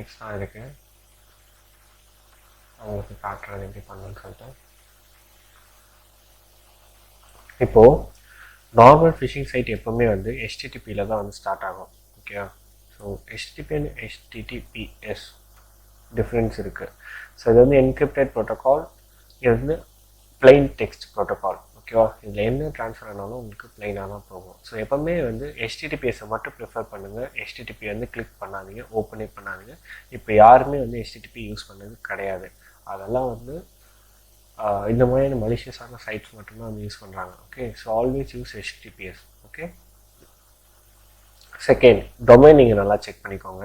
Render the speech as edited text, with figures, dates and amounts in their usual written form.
Extra இருக்குது, அவங்களுக்கு காட்டுறது எப்படி பண்ணணும்னு சொல்லிட்டு. இப்போது நார்மல் ஃபிஷிங் சைட் எப்போவுமே வந்து HTTPயில் தான் வந்து ஸ்டார்ட் ஆகும். ஓகேவா? So HTTP and HTTPS difference இருக்குது. ஸோ இது வந்து என்கிரிப்டட் ப்ரோட்டோகால், இது வந்து பிளைன் டெக்ஸ்ட் ப்ரோட்டோகால். ஓகேவா? இதில் என்ன ட்ரான்ஸ்ஃபர் ஆனாலும் உங்களுக்கு பிளைனாக தான் போகும். ஸோ எப்போவுமே வந்து HTTPS மட்டும் ப்ரிஃபர் பண்ணுங்கள். HTTP வந்து கிளிக் பண்ணாதீங்க, ஓப்பனே பண்ணாதீங்க. இப்போ யாருமே வந்து HTTP யூஸ் பண்ணது கிடையாது. அதெல்லாம் வந்து இந்த மாதிரியான மலிஷியஸான சைட்ஸ் மட்டும்தான் வந்து யூஸ் பண்ணுறாங்க. Okay, so always use HTTPS. Okay. Second, domain நீங்கள் நல்லா செக் பண்ணிக்கோங்க.